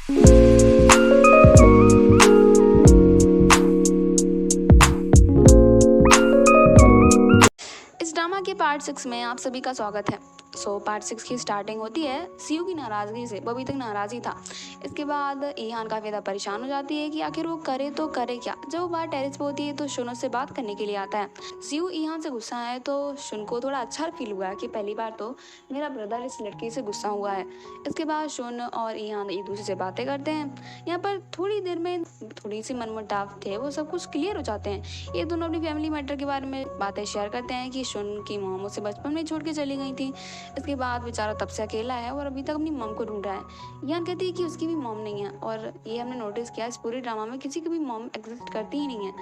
इस ड्रामा के पार्ट 6 में आप सभी का स्वागत है। पार्ट 6 की स्टार्टिंग होती है सीयू की नाराज़गी से। वो अभी तक नाराज़ ही था। इसके बाद ईहान काफ़ी ज़्यादा परेशान हो जाती है कि आखिर वो करे तो करे क्या। जब वो बाहर टेरेस पे होती है तो शुन उससे बात करने के लिए आता है। सीयू ईहान से गुस्सा है तो शुन को थोड़ा अच्छा फील हुआ है कि पहली बार तो मेरा ब्रदर इस लड़की से गुस्सा हुआ है। इसके बाद शुन और ईहान एक दूसरे से बातें करते हैं। यहाँ पर थोड़ी देर में थोड़ी सी मनमुटाव थे वो सब कुछ क्लियर हो जाते हैं। ये दोनों अपनी फैमिली मैटर के बारे में बातें शेयर करते हैं कि शुन की मॉम उसे बचपन में छोड़ के चली गई थी। इसके बाद बेचारा तब से अकेला है और अभी तक अपनी मॉम को ढूंढ रहा है। यान कहती है कि उसकी भी मॉम नहीं है और ये हमने नोटिस किया इस पूरे ड्रामा में किसी की भी मॉम एग्जिस्ट करती ही नहीं है।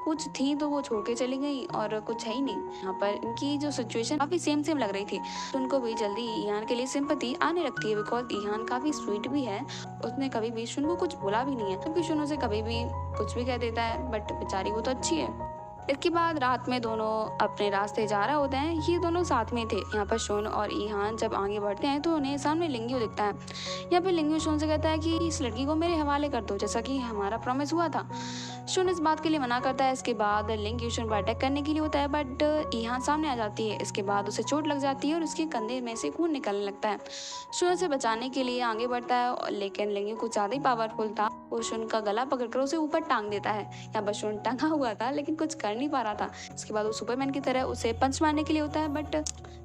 कुछ थी तो वो छोड़ के चली गई और कुछ है ही नहीं। यहाँ पर इनकी जो सिचुएशन काफी सेम लग रही थी। उनको भी जल्दी ईहान के लिए सिंपैथी आने लगती है बिकॉज ईहान काफी स्वीट भी है। उसने कभी भी शुन को कुछ बोला भी नहीं है क्योंकि शुन उसे कभी भी कुछ भी कह देता है बट बेचारी वो तो अच्छी है। इसके बाद रात में दोनों अपने रास्ते जा रहे होते हैं। ये दोनों साथ में थे। यहाँ पर शुन और ईहान जब आगे बढ़ते हैं तो उन्हें सामने लिंग्यू दिखता है। यहाँ पर लिंग्यू शुन से कहता है कि इस लड़की को मेरे हवाले कर दो जैसा कि हमारा प्रॉमिस हुआ था। शुन इस बात के लिए मना करता है। इसके बाद लिंग्यू शुन पर अटैक करने के लिए होता है बट ईहान सामने आ जाती है। इसके बाद उसे चोट लग जाती है और उसके कंधे में से खून निकलने लगता है। शुन से बचाने के लिए आगे बढ़ता है लेकिन लिंग्यू कुछ ज़्यादा ही पावरफुल था। वो शुन का गला पकड़कर उसे ऊपर टांग देता है। यहाँ पर शुन टंगा हुआ था लेकिन कुछ कर नहीं पा रहा था। इसके बाद वो सुपरमैन की तरह उसे पंच मारने के लिए होता है बट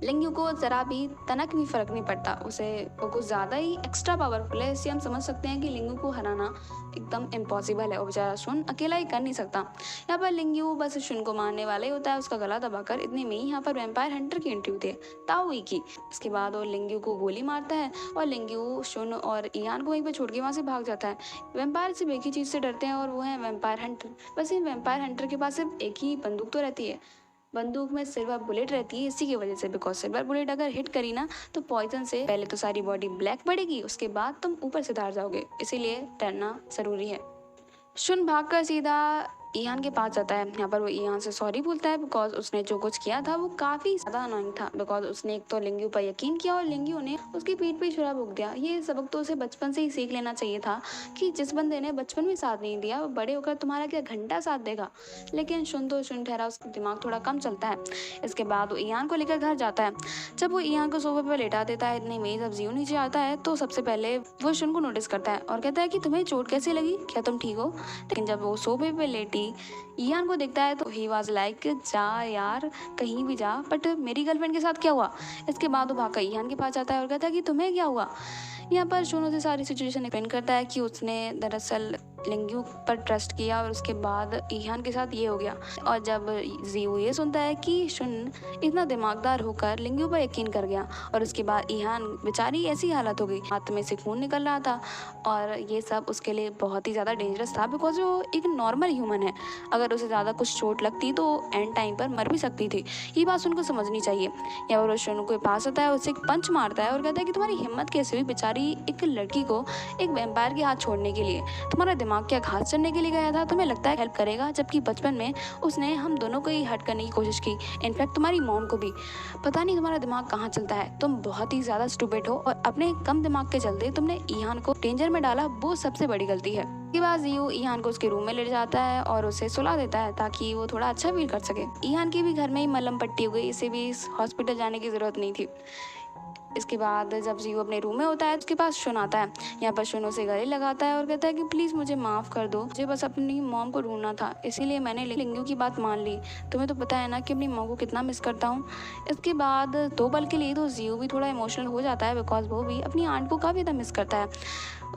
लिंग्यू को जरा भी तनक भी फर्क नहीं पड़ता। उसे वो कुछ ज़्यादा ही एक्स्ट्रा पावरफुल है। इससे हम समझ सकते हैं कि लिंग्यू को हराना एकदम इम्पॉसिबल है और बेचारा शुन अकेला ही कर नहीं सकता। यहाँ पर लिंग्यू बस शुन को मारने वाला ही होता है उसका गला दबाकर। इतने में ही यहाँ पर वैम्पायर हंटर की एंट्री होती है ताओई की। इसके बाद वो लिंग्यू को गोली मारता है और लिंग्यू शुन और ईहान को वहीं पर छोड़ के वहाँ से भाग जाता है। वैम्पायर सिर्फ एक ही चीज़ से डरते हैं और वो है वैम्पायर हंटर। बस इन वैम्पायर हंटर के पास सिर्फ एक ही बंदूक तो रहती है। बंदूक में सिल्वर बुलेट रहती है इसी की वजह से बिकॉज सिल्वर बुलेट अगर हिट करी ना तो पॉइजन से पहले तो सारी बॉडी ब्लैक पड़ेगी उसके बाद तुम ऊपर से धार जाओगे। इसीलिए डरना जरूरी है। शुन भागकर सीधा ईहान के पास जाता है। यहाँ पर वो ईहान से सॉरी बोलता है बिकॉज उसने जो कुछ किया था वो काफ़ी ज़्यादा अनोइंग था। बिकॉज उसने एक तो लिंग्यू पर यकीन किया और लिंग्यू ने उसकी पीठ पे छुरा भोंक दिया। ये सबक तो उसे बचपन से ही सीख लेना चाहिए था कि जिस बंदे ने बचपन में साथ नहीं दिया वो बड़े होकर तुम्हारा क्या घंटा साथ देगा। लेकिन शुन तो शुन ठहरा, उसका दिमाग थोड़ा कम चलता है। इसके बाद वो ईहान को लेकर घर जाता है। जब वो ईहान को सोफे पर लेटा देता है इतने में जब जियो नीचे आता है तो सबसे पहले वो शुन को नोटिस करता है और कहता है कि तुम्हें चोट कैसे लगी, क्या तुम ठीक हो। लेकिन जब वो सोफे पे लेटी ईहान को देखता है तो ही वॉज लाइक जा यार कहीं भी जा बट मेरी गर्लफ्रेंड के साथ क्या हुआ। इसके बाद वो भागकर ईहान के पास जाता है और कहता है कि तुम्हें क्या हुआ। यहाँ पर शुन उसे सारी सिचुएशन एक्सप्लेन करता है कि उसने दरअसल लिंग्यू पर ट्रस्ट किया और उसके बाद ईहान के साथ ये हो गया। और जब जियो ये सुनता है कि शुन इतना दिमागदार होकर लिंग्यू पर यकीन कर गया और उसके बाद ईहान बेचारी ऐसी हालत हो गई, हाथ में से खून निकल रहा था और ये सब उसके लिए बहुत ही ज़्यादा डेंजरस था बिकॉज वो एक नॉर्मल ह्यूमन है। अगर उसे ज़्यादा कुछ चोट लगती तो एंड टाइम पर मर भी सकती थी। ये बात उनको समझनी चाहिए। या वो शुन को पास आता है उसे एक पंच मारता है और कहता है कि तुम्हारी हिम्मत कैसे हुई बेचारी एक लड़की को एक वैम्पायर के हाथ छोड़ने के लिए। तुम्हारा दिमाग क्या घास चढ़ने के लिए गया था, तुम्हें लगता है हेल्प करेगा, जबकि बचपन में उसने हम दोनों को ही हर्ट करने की कोशिश की, इनफैक्ट तुम्हारी मॉम को भी। पता नहीं तुम्हारा दिमाग कहाँ चलता है, तुम बहुत ही ज़्यादा स्टूपिड हो और अपने कम दिमाग के चलते तुमने ईहान को डेंजर में डाला, वो सबसे बड़ी गलती है। इसके बाद जियो ईहान को उसके रूम में ले जाता है और उसे सुला देता है ताकि वो थोड़ा अच्छा फील कर सके। ईहान की भी घर में ही मलहम पट्टी हो गई, इसे भी हॉस्पिटल जाने की ज़रूरत नहीं थी। इसके बाद जब जियो अपने रूम में होता है उसके पास शुन आता है। यहाँ पर शुन उसे गले लगाता है और कहता है कि प्लीज़ मुझे माफ़ कर दो, मुझे बस अपनी मॉम को ढूंढना था इसीलिए मैंने लिंग्यू की बात मान ली। तुम्हें तो पता है ना कि अपनी मॉम को कितना मिस करता हूँ। इसके बाद 2 पल के लिए तो जियो भी थोड़ा इमोशनल हो जाता है बिकॉज वो भी अपनी आंट को काफ़ी ज़्यादा मिस करता है।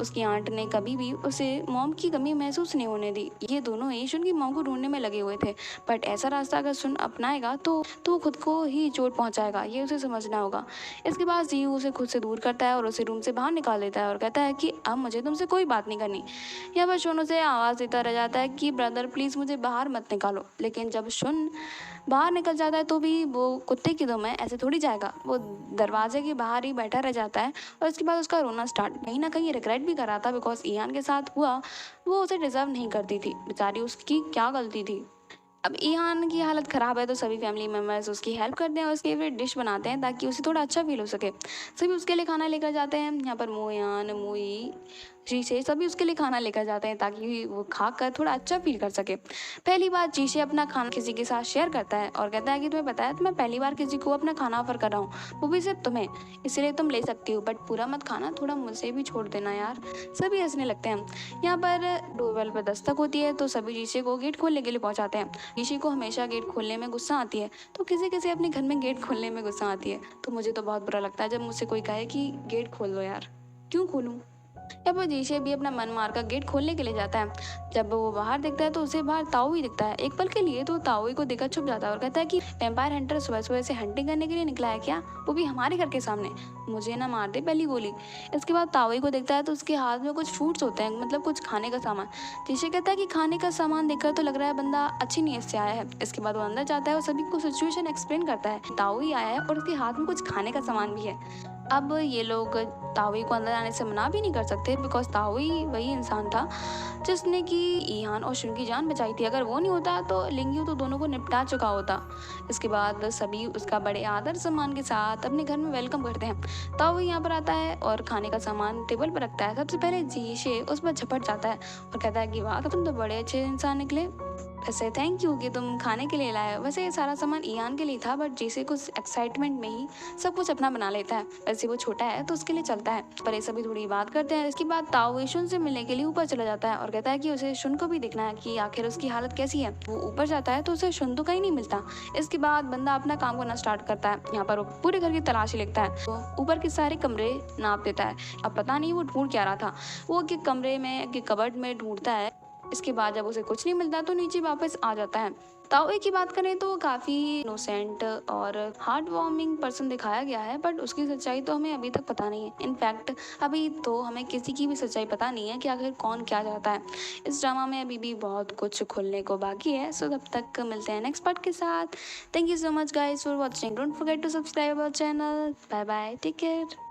उसकी आंट ने कभी भी उसे मॉम की कमी महसूस नहीं होने दी। ये दोनों ही शुन की मॉम को ढूंढने में लगे हुए थे बट ऐसा रास्ता अगर शुन अपनाएगा तो खुद को ही चोट पहुंचाएगा, ये उसे समझना होगा। इसके बाद जियो उसे खुद से दूर करता है और उसे रूम से बाहर निकाल देता है और कहता है कि अब मुझे तुमसे कोई बात नहीं करनी। यहाँ पर शुन उसे आवाज़ देता रह जाता है कि ब्रदर प्लीज़ मुझे बाहर मत निकालो। लेकिन जब शुन बाहर निकल जाता है तो भी वो कुत्ते की दम है, ऐसे थोड़ी जाएगा। वो दरवाजे के बाहर ही बैठा रह जाता है और इसके बाद उसका रोना स्टार्ट। कहीं ना कहीं रिग्रेट भी कर रहा था बिकॉज ईहान के साथ हुआ वो उसे डिजर्व नहीं करती थी, बेचारी उसकी क्या गलती थी। अब ईहान की हालत ख़राब है तो सभी फैमिली मेम्बर्स उसकी हेल्प करते हैं और उसकी फेवरेट डिश बनाते हैं ताकि उसे थोड़ा अच्छा फील हो सके। सभी उसके लिए खाना लेकर जाते हैं। यहाँ पर मोयान, मुई, जीशे सभी उसके लिए खाना लेकर जाते हैं ताकि वो खाकर थोड़ा अच्छा फील कर सके। पहली बार जीशे अपना खाना किसी के साथ शेयर करता है और कहता है कि तुम्हें पता है तो मैं पहली बार किसी को अपना खाना ऑफर कर रहा हूँ, वो भी सिर्फ तुम्हें, इसलिए तुम ले सकती हो, बट पूरा मत खाना, थोड़ा मुझसे भी छोड़ देना यार। सभी हंसने लगते हैं। यहाँ पर डोरबेल पर दस्तक होती है तो सभी जीशे को गेट खोलने के लिए पहुंचाते हैं। जीशे को हमेशा गेट खोलने में गुस्सा आती है, तो किसी किसी अपने घर में गेट खोलने में गुस्सा आती है। तो मुझे तो बहुत बुरा लगता है जब मुझसे कोई कहे कि गेट खोल दो यार, क्यों खोलूं। या पर जीशे भी अपना मन मारकर गेट खोलने के लिए जाता है। जब वो बाहर देखता है तो उसे बाहर ताऊ ही दिखता है। एक पल के लिए तो ताऊ को देखकर छुप जाता है और कहता है कि वैम्पायर हंटर सुबह सुबह से हंटिंग करने के लिए निकला है क्या, वो भी हमारे घर के सामने, मुझे ना मार दे पहली गोली। इसके बाद ताऊ को देखता है तो उसके हाथ में कुछ फ्रूट्स होते हैं, मतलब कुछ खाने का सामान। जीशे कहता है कि खाने का सामान देखकर तो लग रहा है बंदा अच्छी नीयत से आया है। इसके बाद वो अंदर जाता है और सभी को सिचुएशन एक्सप्लेन करता है। ताऊ ही आया है और उसके हाथ में कुछ खाने का सामान भी है। अब ये लोग ताओई को अंदर आने से मना भी नहीं कर सकते बिकॉज ताओई वही इंसान था जिसने कि ईहान और शुन की जान बचाई थी। अगर वो नहीं होता तो लिंग्यू तो दोनों को निपटा चुका होता। इसके बाद सभी उसका बड़े आदर सम्मान के साथ अपने घर में वेलकम करते हैं। ताओई यहाँ पर आता है और खाने का सामान टेबल पर रखता है। सबसे पहले जीशे उस पर झपट जाता है और कहता है कि वाह तुम तो बड़े अच्छे इंसान निकले, वैसे थैंक यू कि तुम खाने के लिए लाए। वैसे ये सारा सामान ईहान के लिए था बट जीशे कुछ एक्साइटमेंट में ही सब कुछ अपना बना लेता है। वैसे वो छोटा है तो उसके लिए चलता है, पर ये सभी थोड़ी बात करते हैं। इसके बाद ताओ शुन से मिलने के लिए ऊपर चला जाता है और कहता है कि उसे शुन को भी देखना है कि आखिर उसकी हालत कैसी है। वो ऊपर जाता है तो उसे शुन तो कहीं नहीं मिलता। इसके बाद बंदा अपना काम करना स्टार्ट करता है। यहाँ पर वो पूरे घर की तलाशी लेता है, वो ऊपर के सारे कमरे नाप देता है। अब पता नहीं वो ढूंढ क्या रहा था, वो के कमरे में के कबर्ड में ढूंढता है। इसके बाद जब उसे कुछ नहीं मिलता तो नीचे वापस आ जाता है। ताओई की बात करें तो वो काफ़ी इनोसेंट और हार्ट वार्मिंग पर्सन दिखाया गया है बट उसकी सच्चाई तो हमें अभी तक पता नहीं है। इनफैक्ट अभी तो हमें किसी की भी सच्चाई पता नहीं है कि आखिर कौन क्या चाहता है। इस ड्रामा में अभी भी बहुत कुछ खुलने को बाकी है। सो तब तक मिलते हैं नेक्स्ट पार्ट के साथ। Thank you so much guys for watching. Don't forget to subscribe our channel. Bye bye, take care.